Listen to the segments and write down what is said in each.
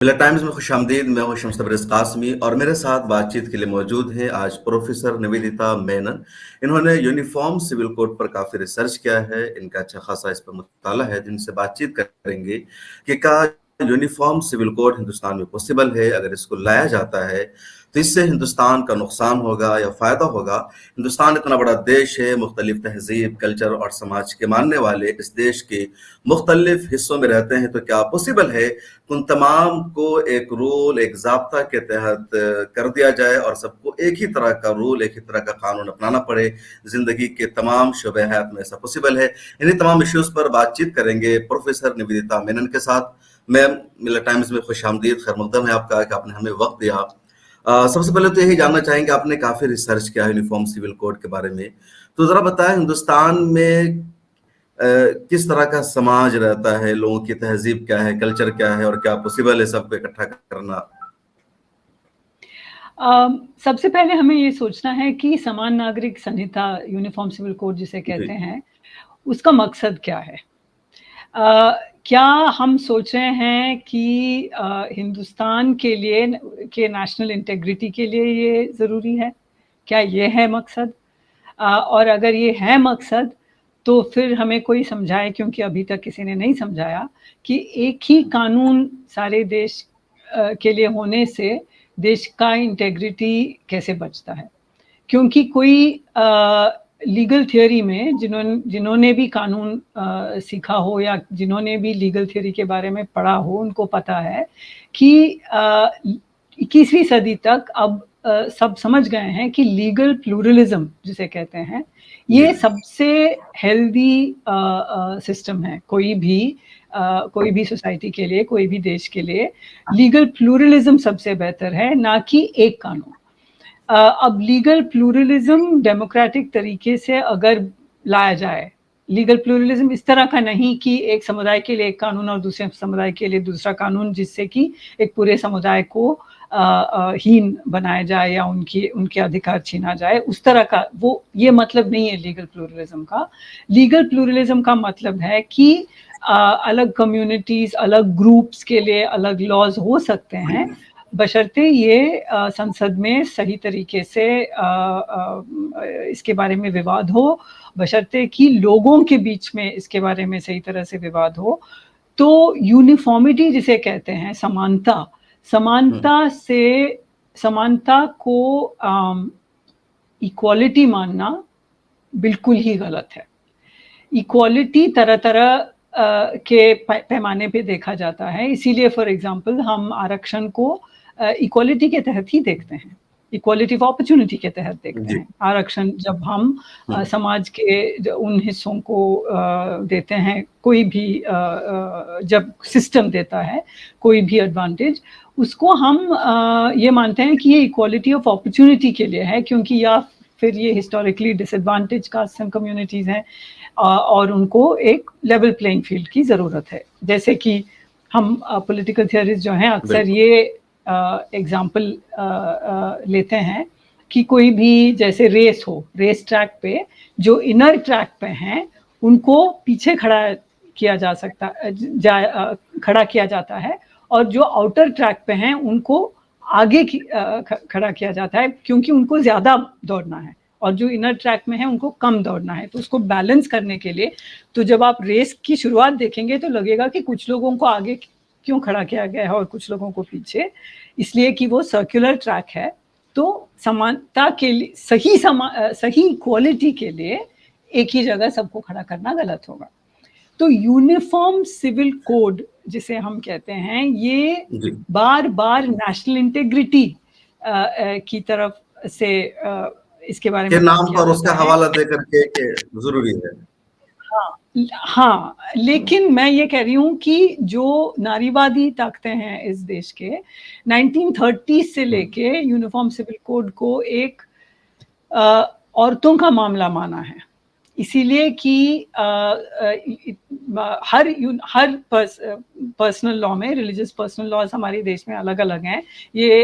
मिला टाइम्स में खुशामदीद। मैं हूं शम्स तबरेज़ कासमी और मेरे साथ बातचीत के लिए मौजूद है आज प्रोफेसर निवेदिता मेनन। इन्होंने यूनिफॉर्म सिविल कोड पर काफ़ी रिसर्च किया है, इनका अच्छा खासा इस पर मुताला है, जिनसे बातचीत करेंगे कि क्या यूनिफॉर्म सिविल कोड हिंदुस्तान में पॉसिबल है? अगर इसको लाया जाता है तो इससे हिंदुस्तान का नुकसान होगा या फ़ायदा होगा? हिंदुस्तान इतना बड़ा देश है, मुख्तलिफ तहज़ीब, कल्चर और समाज के मानने वाले इस देश के मुख्तलिफ हिस्सों में रहते हैं, तो क्या पॉसिबल है उन तमाम को एक रूल, एक ज़ाब्ता के तहत कर दिया जाए और सबको एक ही तरह का रूल, एक ही तरह का कानून अपनाना पड़े? ज़िंदगी के तमाम शोबे हयात में ऐसा पॉसिबल है? इन्हीं तमाम इश्यूज़ पर बातचीत करेंगे प्रोफेसर निवेदिता मेनन के साथ। मैम, मिलर टाइम्स में खुशामदीद, खैर-मक़दम है आपका कि आपने हमें वक़्त दिया। सबसे पहले तो यही जानना चाहेंगे, आपने काफ़ी रिसर्च किया है यूनिफ़ॉर्म सिविल कोड के बारे में, तो ज़रा बताएँ हिंदुस्तान में किस तरह का समाज रहता है, लोगों की तहज़ीब क्या है, कल्चर क्या है और क्या पॉसिबल है सबको इकट्ठा करना? सबसे पहले हमें ये सोचना है कि समान नागरिक संहिता, यूनिफॉर्म सिविल कोड जिसे कहते जी। हैं, उसका मकसद क्या है? क्या हम सोच रहे हैं कि हिंदुस्तान के लिए के नेशनल इंटीग्रिटी के लिए ये ज़रूरी है? क्या ये है मकसद? और अगर ये है मकसद, तो फिर हमें कोई समझाए, क्योंकि अभी तक किसी ने नहीं समझाया कि एक ही कानून सारे देश के लिए होने से देश का इंटीग्रिटी कैसे बचता है? क्योंकि कोई लीगल थियोरी में जिन्होंने भी कानून सीखा हो या जिन्होंने भी लीगल थियोरी के बारे में पढ़ा हो, उनको पता है कि 21वीं सदी तक अब सब समझ गए हैं कि लीगल प्लूरलिज्म जिसे कहते हैं, जी। ये सबसे हेल्दी सिस्टम है। कोई भी सोसाइटी के लिए, कोई भी देश के लिए लीगल प्लूरलिज्म सबसे बेहतर है, ना कि एक कानून। अब लीगल प्लूरलिज्म डेमोक्रेटिक तरीके से अगर लाया जाए, लीगल प्लूरलिज्म इस तरह का नहीं कि एक समुदाय के लिए एक कानून और दूसरे समुदाय के लिए दूसरा कानून, जिससे कि एक पूरे समुदाय को हीन बनाया जाए या उनके अधिकार छीना जाए, उस तरह का ये मतलब नहीं है लीगल प्लूरलिज्म का। लीगल प्लूरलिज्म का मतलब है कि अलग कम्युनिटीज, अलग ग्रुप्स के लिए अलग लॉज हो सकते हैं, बशर्ते ये संसद में सही तरीके से इसके बारे में विवाद हो, बशर्ते कि लोगों के बीच में इसके बारे में सही तरह से विवाद हो। तो यूनिफॉर्मिटी जिसे कहते हैं, समानता को इक्वालिटी मानना बिल्कुल ही गलत है। इक्वालिटी तरह तरह के पैमाने पे देखा जाता है, इसीलिए फॉर एग्जांपल हम आरक्षण को इक्वालिटी के तहत ही देखते हैं, इक्वालिटी ऑफ अपॉर्चुनिटी के तहत देखते जी। हैं। आरक्षण जब हम समाज के उन हिस्सों को देते हैं, कोई भी जब सिस्टम देता है कोई भी एडवांटेज, उसको हम ये मानते हैं कि ये इक्वालिटी ऑफ अपॉर्चुनिटी के लिए है, क्योंकि या फिर ये historically disadvantage caste and communities हैं और उनको एक लेवल प्लेइंग फील्ड की ज़रूरत है। जैसे कि हम पॉलिटिकल थियरीज जो हैं अक्सर ये एग्जाम्पल लेते हैं कि कोई भी जैसे रेस हो, रेस ट्रैक पे जो इनर ट्रैक पे हैं उनको पीछे खड़ा किया जाता है, और जो आउटर ट्रैक पे हैं उनको आगे खड़ा किया जाता है, क्योंकि उनको ज़्यादा दौड़ना है और जो इनर ट्रैक में है उनको कम दौड़ना है। तो उसको बैलेंस करने के लिए, तो जब आप रेस की शुरुआत देखेंगे तो लगेगा कि कुछ लोगों को आगे क्यों खड़ा किया गया है और कुछ लोगों को पीछे, इसलिए कि वो सर्कुलर ट्रैक है। तो समानता के लिए, सही क्वालिटी के लिए एक ही जगह सबको खड़ा करना गलत होगा। तो यूनिफॉर्म सिविल कोड जिसे हम कहते हैं, ये बार बार नेशनल इंटीग्रिटी की तरफ से इसके बारे में बात नाम किया पर जाता उसका है। हवाला देकर के जरूरी है। हाँ, लेकिन मैं ये कह रही हूँ कि जो नारीवादी ताकतें हैं इस देश के, 1930 से लेके यूनिफॉर्म सिविल कोड को एक औरतों का मामला माना है, इसीलिए कि हर पर्सनल लॉ में, रिलीजियस पर्सनल लॉज हमारे देश में अलग अलग हैं। ये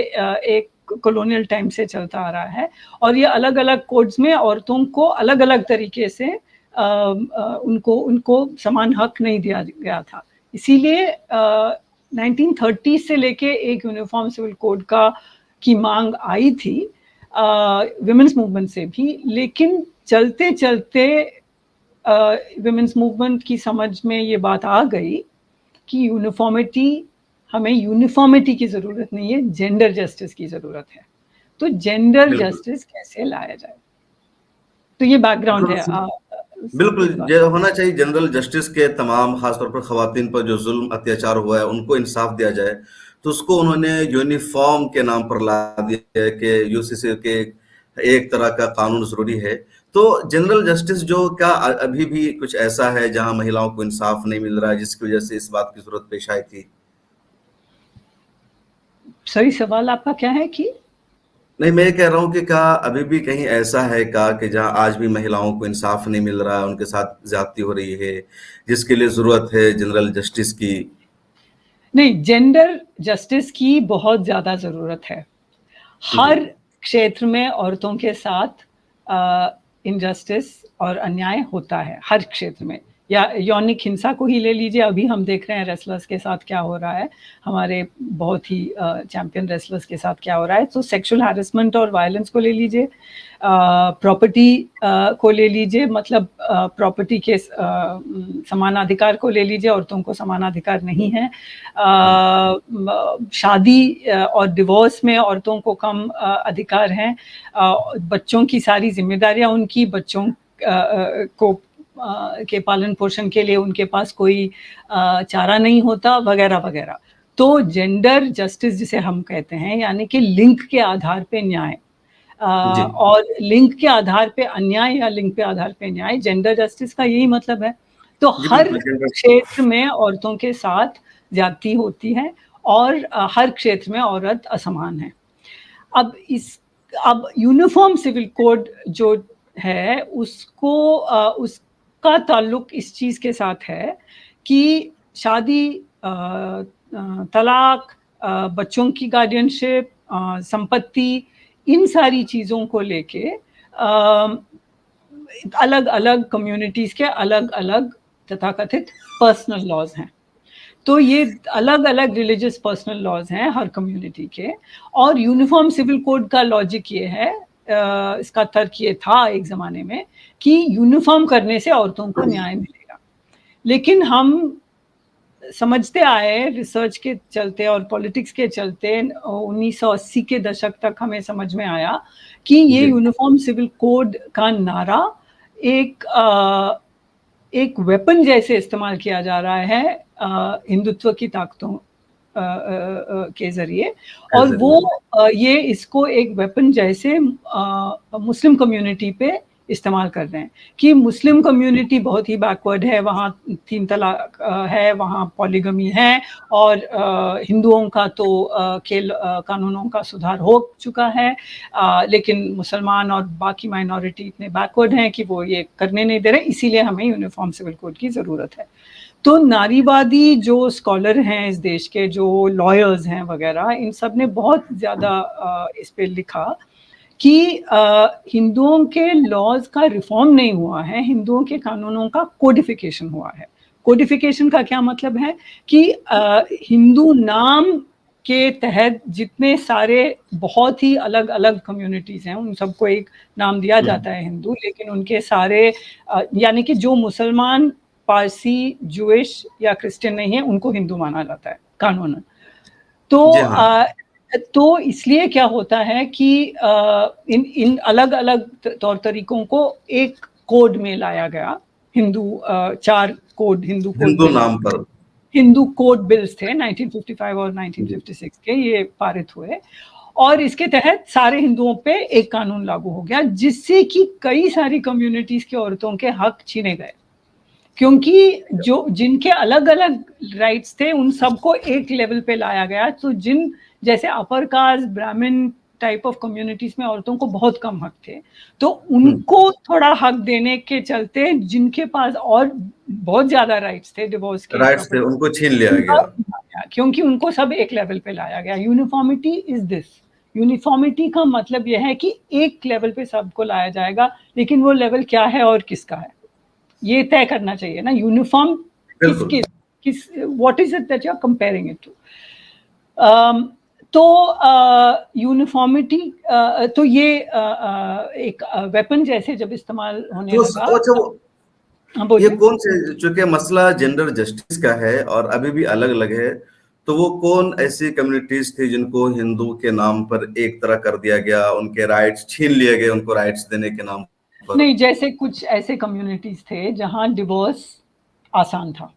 एक कॉलोनियल टाइम से चलता आ रहा है, और ये अलग अलग कोड्स में औरतों को अलग अलग तरीके से उनको समान हक नहीं दिया गया था। इसीलिए 1930 से लेके एक यूनिफॉर्म सिविल कोड की मांग आई थी विमेंस मूवमेंट से भी, लेकिन चलते चलते विमेंस मूवमेंट की समझ में ये बात आ गई कि हमें यूनिफॉर्मिटी की ज़रूरत नहीं है, जेंडर जस्टिस की ज़रूरत है। तो जेंडर जस्टिस कैसे लाया जाए, तो ये बैकग्राउंड है। बिल्कुल, ये होना चाहिए जनरल जस्टिस के तमाम, खासतौर पर खवातीन पर जो जुल्म अत्याचार हुआ है उनको इंसाफ दिया जाए। तो उसको उन्होंने यूनिफॉर्म के नाम पर ला दिया है कि यूसीसी के एक तरह का कानून जरूरी है। तो जनरल जस्टिस जो, क्या अभी भी कुछ ऐसा है जहां महिलाओं को इंसाफ नहीं मिल रहा है जिसकी वजह से इस बात की जरूरत पेश आई थी? सही सवाल आपका क्या है कि नहीं, मैं ये कह रहा हूँ कि क्या अभी भी कहीं ऐसा है क्या कि जहां आज भी महिलाओं को इंसाफ नहीं मिल रहा है, उनके साथ ज्यादती हो रही है, जिसके लिए जरूरत है जनरल जस्टिस की? नहीं, जेंडर जस्टिस की बहुत ज़्यादा ज़रूरत है। हर क्षेत्र में औरतों के साथ इनजस्टिस और अन्याय होता है, हर क्षेत्र में। या यौनिक हिंसा को ही ले लीजिए, अभी हम देख रहे हैं रेसलर्स के साथ क्या हो रहा है, हमारे बहुत ही चैंपियन रेसलर्स के साथ क्या हो रहा है। तो सेक्सुअल हैरेसमेंट और वायलेंस को ले लीजिए, प्रॉपर्टी को ले लीजिए, मतलब प्रॉपर्टी के समानाधिकार को ले लीजिए, औरतों को समानाधिकार नहीं है। शादी और डिवोर्स में औरतों को कम अधिकार हैं। बच्चों की सारी जिम्मेदारियां उनकी, बच्चों को के पालन पोषण के लिए उनके पास कोई चारा नहीं होता, वगैरह वगैरह। तो जेंडर जस्टिस जिसे हम कहते हैं, यानी कि लिंग के आधार पे न्याय और लिंग के आधार पे अन्याय या लिंग पे आधार पे न्याय, जेंडर जस्टिस का यही मतलब है। तो हर क्षेत्र में औरतों के साथ ज्यादती होती है और हर क्षेत्र में औरत असमान है। अब यूनिफॉर्म सिविल कोड जो है उसका ताल्लुक इस चीज के साथ है कि शादी, तलाक, बच्चों की गार्डियनशिप, संपत्ति, इन सारी चीजों को लेके अलग अलग कम्युनिटीज के अलग अलग तथाकथित पर्सनल लॉज हैं। तो ये अलग अलग रिलीजियस पर्सनल लॉज हैं हर कम्युनिटी के। और यूनिफॉर्म सिविल कोड का लॉजिक ये है, इसका तर्क ये था एक ज़माने में कि यूनिफॉर्म करने से औरतों को न्याय मिलेगा। लेकिन हम समझते आए रिसर्च के चलते और पॉलिटिक्स के चलते 1980 के दशक तक हमें समझ में आया कि ये यूनिफॉर्म सिविल कोड का नारा एक वेपन जैसे इस्तेमाल किया जा रहा है हिंदुत्व की ताकतों के जरिए। और वो ये इसको एक वेपन जैसे मुस्लिम कम्युनिटी पे इस्तेमाल कर रहे हैं कि मुस्लिम कम्युनिटी बहुत ही बैकवर्ड है, वहाँ 3 तलाक है, वहाँ पॉलीगमी है, और हिंदुओं का तो खेल कानूनों का सुधार हो चुका है, लेकिन मुसलमान और बाकी माइनॉरिटी इतने बैकवर्ड हैं कि वो ये करने नहीं दे रहे। इसीलिए हमें यूनिफॉर्म सिविल कोड की ज़रूरत है। तो नारीवादी जो स्कॉलर हैं इस देश के, जो लॉयर्स हैं वगैरह, इन सब ने बहुत ज़्यादा इस पे लिखा कि हिंदुओं के लॉज का रिफॉर्म नहीं हुआ है, हिंदुओं के कानूनों का कोडिफिकेशन हुआ है। कोडिफिकेशन का क्या मतलब है कि हिंदू नाम के तहत जितने सारे बहुत ही अलग अलग कम्युनिटीज़ हैं उन सबको एक नाम दिया जाता है हिंदू, लेकिन उनके सारे यानी कि जो मुसलमान, पारसी, जूइश या क्रिश्चियन नहीं है उनको हिंदू माना जाता है कानूनन। तो इसलिए क्या होता है कि इन अलग अलग तौर तरीकों को एक कोड में लाया गया। 4 कोड हिंदू नाम पर हिंदू कोड बिल्स थे 1955 और 1956 के, ये पारित हुए और इसके तहत सारे हिंदुओं पे एक कानून लागू हो गया, जिससे कि कई सारी कम्युनिटीज के औरतों के हक छीने गए, क्योंकि जिनके अलग अलग राइट्स थे उन सबको एक लेवल पे लाया गया। तो जैसे अपर कास्ट, ब्राह्मण टाइप ऑफ कम्युनिटीज में औरतों को बहुत कम हक थे, तो उनको थोड़ा हक देने के चलते जिनके पास और बहुत ज्यादा राइट्स थे, डिवोर्स के उनको छीन लिया गया, क्योंकि उनको सब एक लेवल पे लाया गया। Uniformity is this. यूनिफॉर्मिटी का मतलब यह है कि एक लेवल पे सबको लाया जाएगा, लेकिन वो लेवल क्या है और किसका है ये तय करना चाहिए ना। Uniform what is it that you are comparing it to? तो यूनिफॉर्मिटी, तो ये एक वेपन जैसे जब इस्तेमाल होने तो लगा। अच्छा, हाँ ये बोलिए। कौन से, चूंकि मसला जेंडर जस्टिस का है और अभी भी अलग अलग है, तो वो कौन ऐसी कम्युनिटीज थी जिनको हिंदू के नाम पर एक तरह कर दिया गया, उनके राइट्स छीन लिए गए उनको राइट्स देने के नाम पर? नहीं, जैसे कुछ ऐसे कम्युनिटीज थे जहां डिवोर्स आसान था,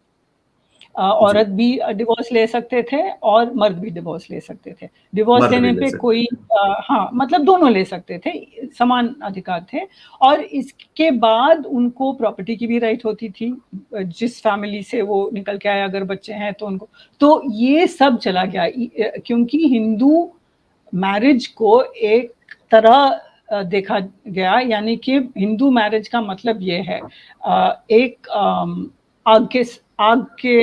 जी, औरत भी डिवोर्स ले सकते थे और मर्द भी डिवोर्स ले सकते थे। डिवोर्स मर्द भी लेने ले पे सकते कोई हैं। हाँ, मतलब दोनों ले सकते थे, समान अधिकार थे। और इसके बाद उनको प्रॉपर्टी की भी राइट होती थी, जिस फैमिली से वो निकल के आए, अगर बच्चे हैं तो उनको, तो ये सब चला गया, क्योंकि हिंदू मैरिज को एक तरह देखा गया, यानी कि हिंदू मैरिज का मतलब ये है एक आग के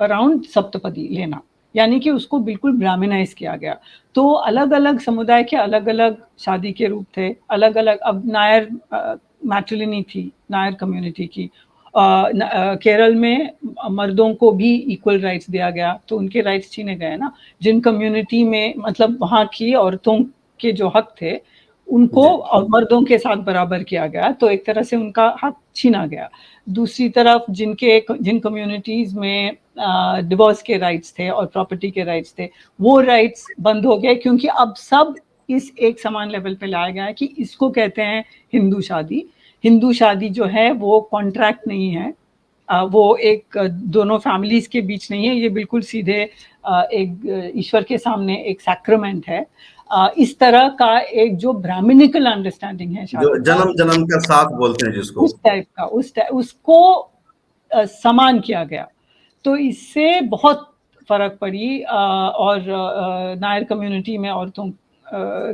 अराउंड सप्तपदी लेना, यानी कि उसको बिल्कुल ब्राह्मणाइज किया गया। तो अलग अलग समुदाय के अलग अलग शादी के रूप थे, अलग अलग। अब नायर मैट्रिलिनी थी, नायर कम्युनिटी की, केरल में मर्दों को भी इक्वल राइट्स दिया गया, तो उनके राइट्स छीने गए ना। जिन कम्युनिटी में, मतलब वहाँ की औरतों के जो हक थे उनको मर्दों के साथ बराबर किया गया, तो एक तरह से उनका हक छीना गया। दूसरी तरफ जिन कम्युनिटीज में डिवोर्स के राइट्स थे और प्रॉपर्टी के राइट्स थे, वो राइट्स बंद हो गए, क्योंकि अब सब इस एक समान लेवल पे लाया गया है कि इसको कहते हैं हिंदू शादी। हिंदू शादी जो है वो कॉन्ट्रैक्ट नहीं है, वो एक दोनों फैमिलीज के बीच नहीं है, ये बिल्कुल सीधे एक ईश्वर के सामने एक सैक्रामेंट है। इस तरह का एक जो ब्राह्मणिकल अंडरस्टैंडिंग है जो शादी का, जन्म जन्म का साथ बोलते हैं जिसको। उस टाइप का, उसको समान किया गया। तो इससे बहुत फर्क पड़ी, और नायर कम्युनिटी में औरतों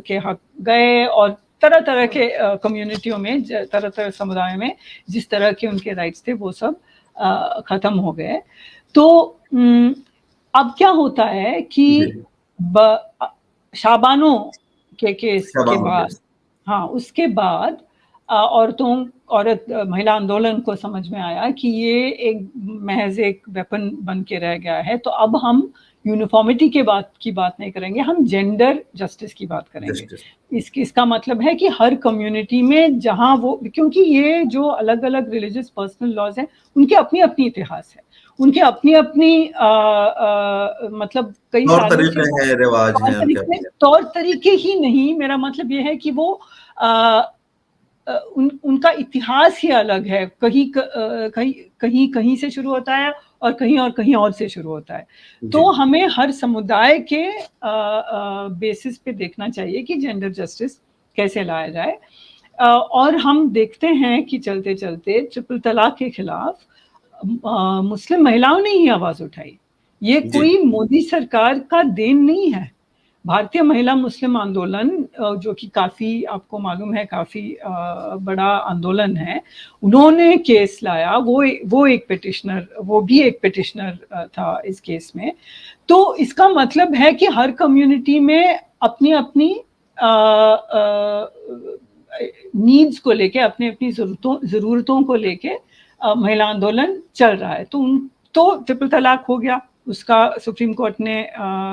के हक गए, और तरह तरह के कम्युनिटियों में, तरह तरह समुदायों में जिस तरह के उनके राइट्स थे वो सब खत्म हो गए। तो अब क्या होता है कि शाबानो के केस के शबानों के। बाद, हाँ, उसके बाद महिला आंदोलन को समझ में आया कि ये एक महज एक वेपन बन के रह गया है, तो अब हम यूनिफॉर्मिटी की बात नहीं करेंगे, हम जेंडर जस्टिस की बात करेंगे। जस्टिस। इसका मतलब है कि हर कम्युनिटी में जहां वो, क्योंकि ये जो अलग अलग रिलीजियस पर्सनल लॉज हैं, उनके अपनी अपनी इतिहास है, उनके अपनी अपनी मतलब कई तौर सालों से तरीके वो हैं, रिवाज हैं उनके अपने। तौर तरीके ही नहीं, मेरा मतलब ये है कि वो उनका इतिहास ही अलग है, कहीं कहीं से शुरू होता है और कहीं और से शुरू होता है। तो हमें हर समुदाय के बेसिस पे देखना चाहिए कि जेंडर जस्टिस कैसे लाया जाए। और हम देखते हैं कि चलते चलते ट्रिपल तलाक के खिलाफ मुस्लिम महिलाओं ने ही आवाज उठाई। ये कोई मोदी सरकार का देन नहीं है। भारतीय महिला मुस्लिम आंदोलन, जो कि काफी, आपको मालूम है, काफी बड़ा आंदोलन है, उन्होंने केस लाया, वो एक पिटिशनर, वो भी एक पिटिशनर था इस केस में। तो इसका मतलब है कि हर कम्युनिटी में अपनी अपनी नीड्स को लेके, अपनी अपनी जरूरतों को लेके महिला आंदोलन चल रहा है। तो ट्रिपल तलाक हो गया, उसका सुप्रीम कोर्ट ने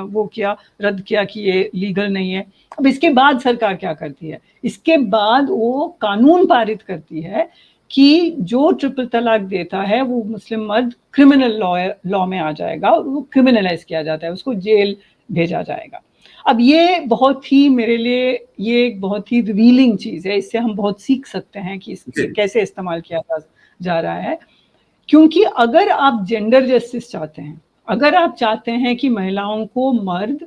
वो किया, रद्द किया कि ये लीगल नहीं है। अब इसके बाद सरकार क्या करती है? इसके बाद वो कानून पारित करती है कि जो ट्रिपल तलाक देता है वो मुस्लिम मर्द क्रिमिनल लॉ में आ जाएगा, और वो क्रिमिनलाइज किया जाता है, उसको जेल भेजा जाएगा। अब ये बहुत ही, मेरे लिए ये एक बहुत ही रिवीलिंग चीज है, इससे हम बहुत सीख सकते हैं कि इसके कैसे इस्तेमाल किया जा रहा है। क्योंकि अगर आप जेंडर जस्टिस चाहते हैं, अगर आप चाहते हैं कि महिलाओं को मर्द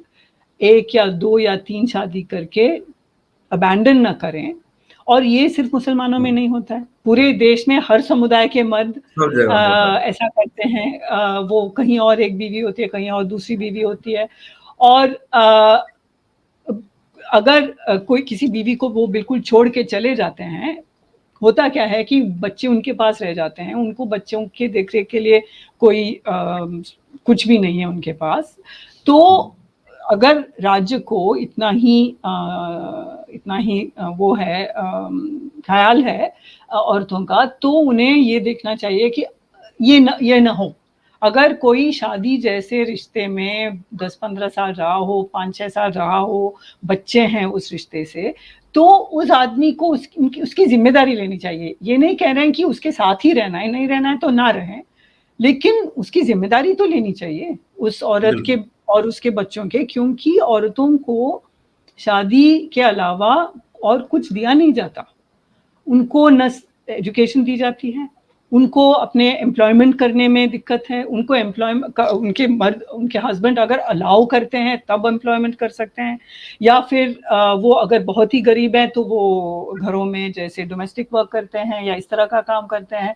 1 या 2 या 3 शादी करके अबैंडन ना करें, और ये सिर्फ मुसलमानों में नहीं होता है, पूरे देश में हर समुदाय के मर्द ऐसा करते हैं, वो कहीं और एक बीवी होती है, कहीं और दूसरी बीवी होती है, और अगर कोई किसी बीवी को वो बिल्कुल छोड़ के चले जाते हैं, होता क्या है कि बच्चे उनके पास रह जाते हैं, उनको बच्चों के देखरेख के लिए कोई कुछ भी नहीं है उनके पास। तो अगर राज्य को इतना ही वो है, ख्याल है औरतों का, तो उन्हें ये देखना चाहिए कि ये न हो। अगर कोई शादी जैसे रिश्ते में 10-15 साल रहा हो, 5-6 साल रहा हो, बच्चे हैं उस रिश्ते से, तो उस आदमी को उसकी जिम्मेदारी लेनी चाहिए। ये नहीं कह रहे हैं कि उसके साथ ही रहना है, नहीं रहना है तो ना रहें, लेकिन उसकी जिम्मेदारी तो लेनी चाहिए उस औरत के और उसके बच्चों के, क्योंकि औरतों को शादी के अलावा और कुछ दिया नहीं जाता। उनको न एजुकेशन दी जाती है, उनको अपने एम्प्लॉयमेंट करने में दिक्कत है, उनको एम्प्लॉयमेंट उनके हस्बैंड अगर अलाउ करते हैं तब एम्प्लॉयमेंट कर सकते हैं, या फिर वो अगर बहुत ही गरीब है तो वो घरों में जैसे डोमेस्टिक वर्क करते हैं या इस तरह का काम करते हैं।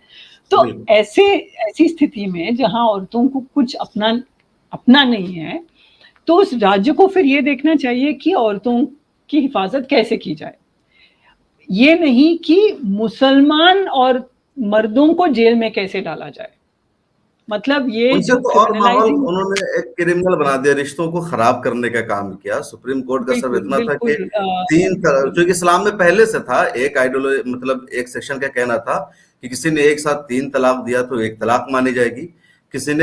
तो ऐसी स्थिति में जहां औरतों को कुछ अपना नहीं है, तो उस राज्य को फिर ये देखना चाहिए कि औरतों की हिफाजत कैसे की जाए। ये नहीं कि मुसलमान और मर्दों को जेल में कैसे डाला जाए। मतलब ये उनसे जो तो और माहौल उन्होंने एक क्रिमिनल बना दिया, रिश्तों को खराब करने का काम किया। सुप्रीम कोर्ट का सब इतना था कि जो कि इस्लाम में पहले से था, एक आइडियोलॉजी मतलब एक सेक्शन का कहना था कि किसी ने एक साथ 3 तलाक दिया तो 1 तलाक मानी जाएगी, किसी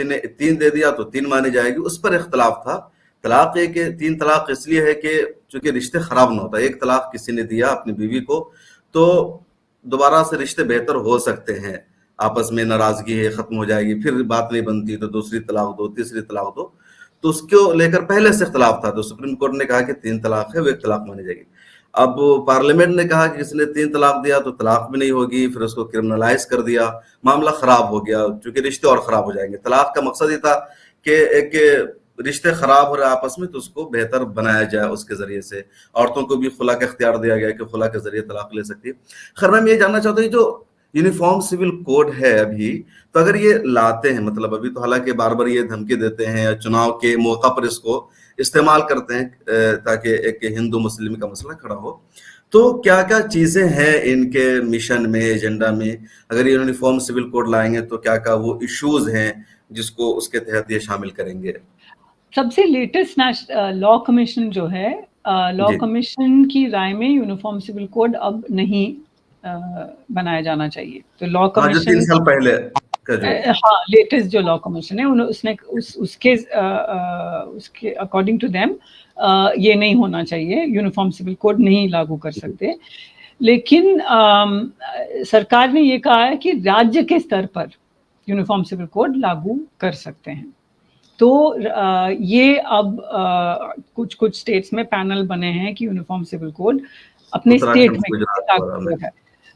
ने 3 दे दिया तो 3 मानी जाएगी। उस पर इख्तलाफ था। तलाक 3 तलाक इसलिए है कि चूंकि रिश्ते खराब ना होता। 1 तलाक किसी ने दिया अपनी बीवी को तो दोबारा से रिश्ते बेहतर हो सकते हैं, आपस में नाराजगी है खत्म हो जाएगी, फिर बात नहीं बनती तो दूसरी तलाक दो, तीसरी तलाक दो। तो उसको लेकर पहले से इख्तलाफ था, तो सुप्रीम कोर्ट ने कहा कि 3 तलाक है वो 1 तलाक मानी जाएगी। अब पार्लियामेंट ने कहा कि किसी ने 3 तलाक दिया तो तलाक भी नहीं होगी, फिर उसको क्रिमिनलाइज कर दिया, मामला खराब हो गया, क्योंकि रिश्ते और खराब हो जाएंगे। तलाक का मकसद ये था कि एक रिश्ते खराब हो रहे आपस में तो उसको बेहतर बनाया जाए, उसके जरिए से औरतों को भी खुला का इख्तियार दिया गया कि खुला के जरिए तलाक ले सकती है। खैर मैं ये जानना चाहता हूँ जो यूनिफॉर्म सिविल कोड है अभी, तो अगर ये लाते हैं, मतलब अभी तो हालांकि बार बार ये धमकी देते हैं, चुनाव के मौका पर इसको इस्तेमाल करते हैं ताकि एक हिंदू मुस्लिम का मसला खड़ा हो, तो क्या क्या चीजें हैं इनके मिशन में, एजेंडा में? अगर ये यूनिफॉर्म सिविल कोड लाएंगे तो क्या क्या वो इश्यूज हैं जिसको उसके तहत ये शामिल करेंगे? सबसे लेटेस्ट लॉ कमीशन जो है, लॉ कमीशन की राय में यूनिफॉर्म सिविल कोड अब नहीं बनाया जाना चाहिए। तो लॉ कमीशन 3 साल पहले का जो हाँ लेटेस्ट जो लॉ कमीशन है उसने उसके अकॉर्डिंग टू देम ये नहीं होना चाहिए, यूनिफॉर्म सिविल कोड नहीं लागू कर सकते। लेकिन सरकार ने ये कहा है कि राज्य के स्तर पर यूनिफॉर्म सिविल कोड लागू कर सकते हैं। तो ये अब कुछ स्टेट्स में पैनल बने हैं कि यूनिफॉर्म सिविल कोड अपने स्टेट में लागू है।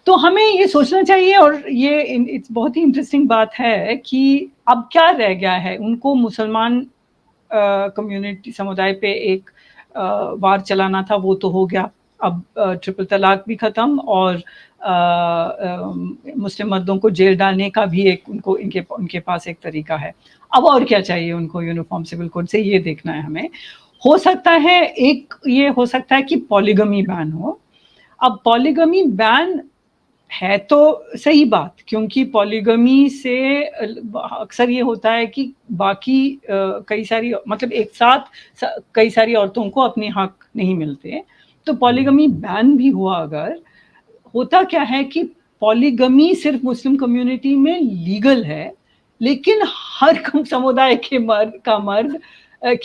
तो हमें ये सोचना चाहिए, और ये इट्स बहुत ही इंटरेस्टिंग बात है कि अब क्या रह गया है। उनको मुसलमान कम्युनिटी समुदाय पे एक वार चलाना था, वो तो हो गया। अब ट्रिपल तलाक भी खत्म, और मुस्लिम मर्दों को जेल डालने का भी एक उनके पास एक तरीका है। अब और क्या चाहिए उनको यूनिफॉर्म सिविल कोड से, ये देखना है हमें। हो सकता है ये हो सकता है कि पॉलीगमी बैन हो। अब पॉलीगमी बैन है तो सही बात, क्योंकि पॉलीगमी से अक्सर ये होता है कि बाकी कई सारी मतलब एक साथ कई सारी औरतों को अपने हक नहीं मिलते। तो पॉलीगमी बैन भी हुआ अगर, होता क्या है कि पॉलीगमी सिर्फ मुस्लिम कम्युनिटी में लीगल है, लेकिन हर समुदाय के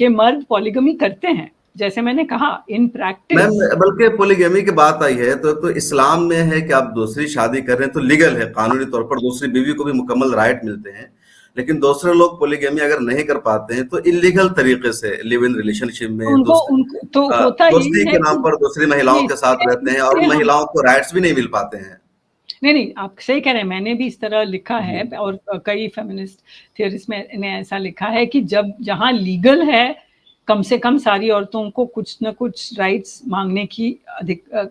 मर्द पॉलीगमी करते हैं। जैसे मैंने कहा इन प्रैक्टिस, बल्कि पॉलीगमी की बात आई है तो इस्लाम में है कि आप दूसरी शादी कर रहे हैं तो लीगल है, कानूनी तौर पर दूसरी बीवी को भी मुकम्मल राइट मिलते हैं। लेकिन दूसरे लोग पॉलीगमी अगर नहीं कर पाते हैं तो इलीगल तरीके से लिव इन रिलेशनशिप में दोस्ती के नाम पर दूसरी महिलाओं के साथ रहते हैं और महिलाओं को राइट्स भी नहीं मिल पाते हैं। नहीं, आप सही कह रहे हैं। मैंने भी इस तरह लिखा है, और कई फेमिनिस्ट थियरिस्ट ने ऐसा लिखा है कि जहां लीगल है, कम से कम सारी औरतों को कुछ न कुछ राइट्स मांगने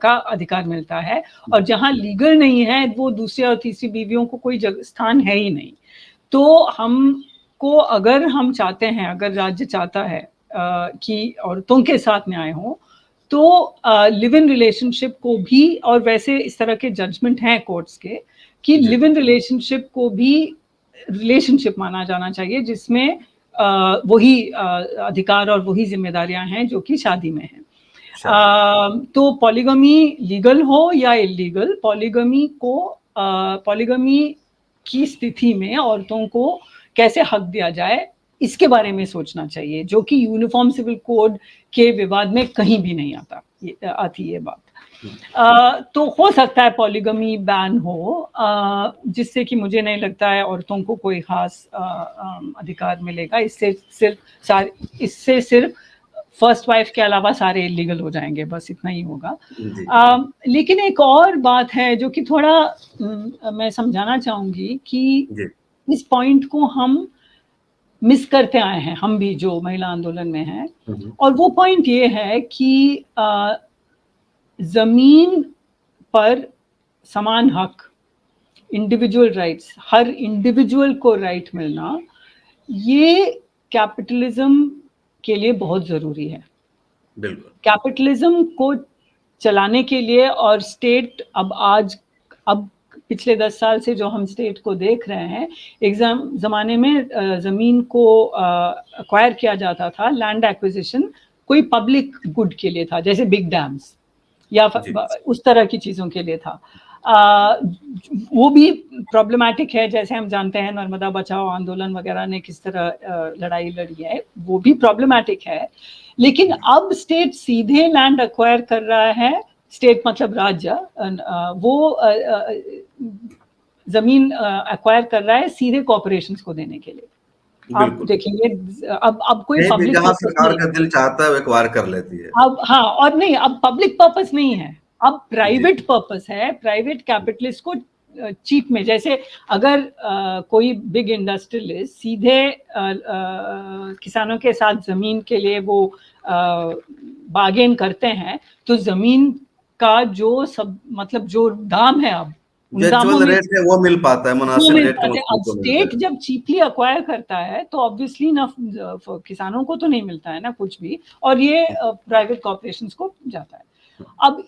का अधिकार मिलता है, और जहां लीगल नहीं है वो दूसरी और तीसरी बीवियों को कोई स्थान है ही नहीं। तो हमको, अगर हम चाहते हैं, अगर राज्य चाहता है कि औरतों के साथ न्याय हो, तो लिव इन रिलेशनशिप को भी, और वैसे इस तरह के जजमेंट हैं कोर्ट्स के कि लिव इन रिलेशनशिप को भी रिलेशनशिप माना जाना चाहिए, जिसमें वही अधिकार और वही जिम्मेदारियां हैं जो कि शादी में हैं। तो पॉलीगमी लीगल हो या इलीगल, पॉलीगमी की स्थिति में औरतों को कैसे हक दिया जाए, इसके बारे में सोचना चाहिए, जो कि यूनिफॉर्म सिविल कोड के विवाद में कहीं भी नहीं आती ये बात। तो हो सकता है पॉलीगमी बैन हो, जिससे कि मुझे नहीं लगता है औरतों को कोई खास अधिकार मिलेगा। इससे सिर्फ फर्स्ट वाइफ के अलावा सारे इलीगल हो जाएंगे, बस इतना ही होगा। लेकिन एक और बात है जो कि थोड़ा मैं समझाना चाहूंगी कि इस पॉइंट को हम मिस करते आए हैं, हम भी जो महिला आंदोलन में हैं, और वो पॉइंट ये है कि जमीन पर समान हक, इंडिविजुअल राइट्स, हर इंडिविजुअल को राइट मिलना, ये कैपिटलिज्म के लिए बहुत जरूरी है। बिल्कुल। कैपिटलिज्म को चलाने के लिए, और स्टेट अब पिछले 10 साल से जो हम स्टेट को देख रहे हैं, एक जमाने में जमीन को एक्वायर किया जाता था, लैंड एक्विजिशन कोई पब्लिक गुड के लिए था, जैसे बिग डैम्स या उस तरह की चीजों के लिए था। वो भी प्रॉब्लमैटिक है, जैसे हम जानते हैं नर्मदा बचाओ आंदोलन वगैरह ने किस तरह लड़ाई लड़ी है, वो भी प्रॉब्लमैटिक है। लेकिन अब स्टेट सीधे लैंड एक्वायर कर रहा है, स्टेट मतलब राज्य, वो जमीन एक्वायर कर रहा है सीधे कॉर्पोरेशंस को देने के लिए। आप देखेंगे अब कोई पब्लिक, जहां सरकार का दिल चाहता है वो एक्वायर कर लेती है अब। हाँ, और नहीं, अब पब्लिक पर्पस नहीं है, अब प्राइवेट पर्पस है, प्राइवेट कैपिटलिस्ट को चीप में, जैसे अगर कोई बिग इंडस्ट्रियलिस्ट सीधे किसानों के साथ जमीन के लिए वो बार्गेन करते हैं, तो जमीन का जो मतलब जो दाम है, अब रेट है वो मिल पाता है, मुनासिब रेट का। अब स्टेट जब चीपली अक्वायर करता है तो ऑब्वियसली ना किसानों को तो नहीं मिलता है ना कुछ भी, और ये प्राइवेट कॉर्पोरेशंस को जाता है। अब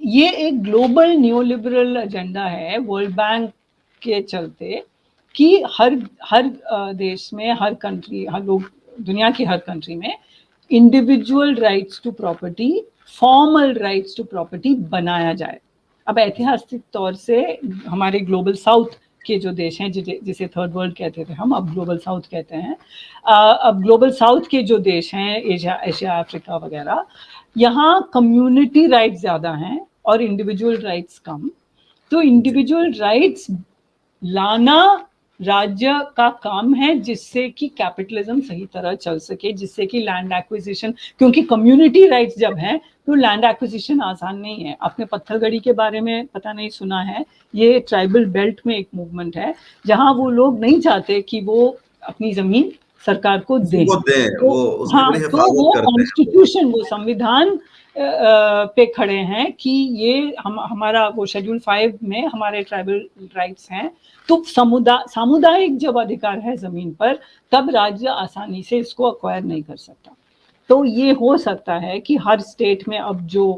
ये एक ग्लोबल न्यूलिबरल एजेंडा है वर्ल्ड बैंक के चलते, कि हर देश में, हर कंट्री, हर लोग, दुनिया की हर कंट्री में individual rights to property, formal rights to property बनाया जाए। अब ऐतिहासिक तौर से हमारे ग्लोबल साउथ के जो देश हैं, जिसे थर्ड वर्ल्ड कहते थे हम, अब ग्लोबल साउथ कहते हैं, अब ग्लोबल साउथ के जो देश हैं, एशिया अफ्रीका वगैरह, यहाँ कम्युनिटी राइट्स ज़्यादा हैं और इंडिविजुअल राइट्स कम। तो इंडिविजुअल राइट्स लाना राज्य का काम है, जिससे कि कैपिटलिज्म सही तरह चल सके, जिससे कि लैंड एक्विजिशन, क्योंकि कम्युनिटी राइट्स जब हैं तो लैंड एक्विजिशन आसान नहीं है। आपने पत्थलगड़ी के बारे में पता नहीं सुना है, ये ट्राइबल बेल्ट में एक मूवमेंट है जहां वो लोग नहीं चाहते कि वो अपनी जमीन सरकार को दें। तो हाँ, तो वो कॉन्स्टिट्यूशन, वो संविधान पे खड़े हैं कि ये हमारा वो शेड्यूल 5 में हमारे ट्राइबल राइट्स हैं। तो सामुदायिक जब अधिकार है जमीन पर, तब राज्य आसानी से इसको अक्वायर नहीं कर सकता। तो ये हो सकता है कि हर स्टेट में अब जो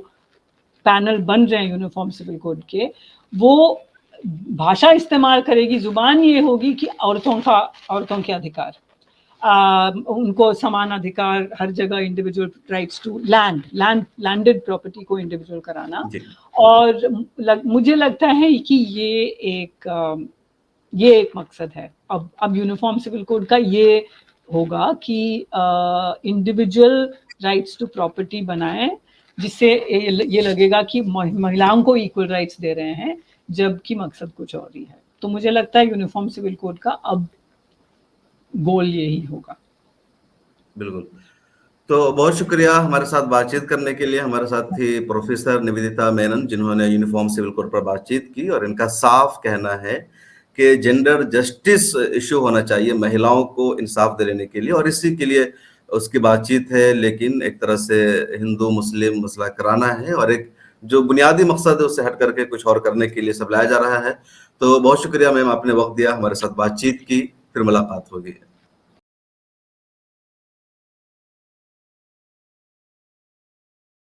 पैनल बन रहे हैं यूनिफॉर्म सिविल कोड के, वो भाषा इस्तेमाल करेगी, जुबान ये होगी कि औरतों के अधिकार, उनको समान अधिकार हर जगह, individual rights to landed property को इंडिविजुअल कराना। और मुझे लगता है कि ये एक मकसद है अब यूनिफॉर्म सिविल कोड का, ये होगा कि इंडिविजुअल राइट्स टू प्रॉपर्टी बनाएं, जिससे ये लगेगा कि महिलाओं को इक्वल राइट्स दे रहे हैं, जबकि मकसद कुछ और ही है। तो मुझे लगता है यूनिफॉर्म सिविल कोड का अब गोल यही होगा। बिल्कुल। तो बहुत शुक्रिया हमारे साथ बातचीत करने के लिए। हमारे साथ थी प्रोफेसर निवेदिता मेनन, जिन्होंने यूनिफॉर्म सिविल कोड पर बातचीत की, और इनका साफ कहना है कि जेंडर जस्टिस इश्यू होना चाहिए, महिलाओं को इंसाफ दिलाने के लिए, और इसी के लिए उसकी बातचीत है। लेकिन एक तरह से हिंदू मुस्लिम मसला कराना है, और एक जो बुनियादी मकसद है उससे हट करके कुछ और करने के लिए सब लाया जा रहा है। तो बहुत शुक्रिया मैम, आपने वक्त दिया, हमारे साथ बातचीत की। फिर मुलाकात होगी।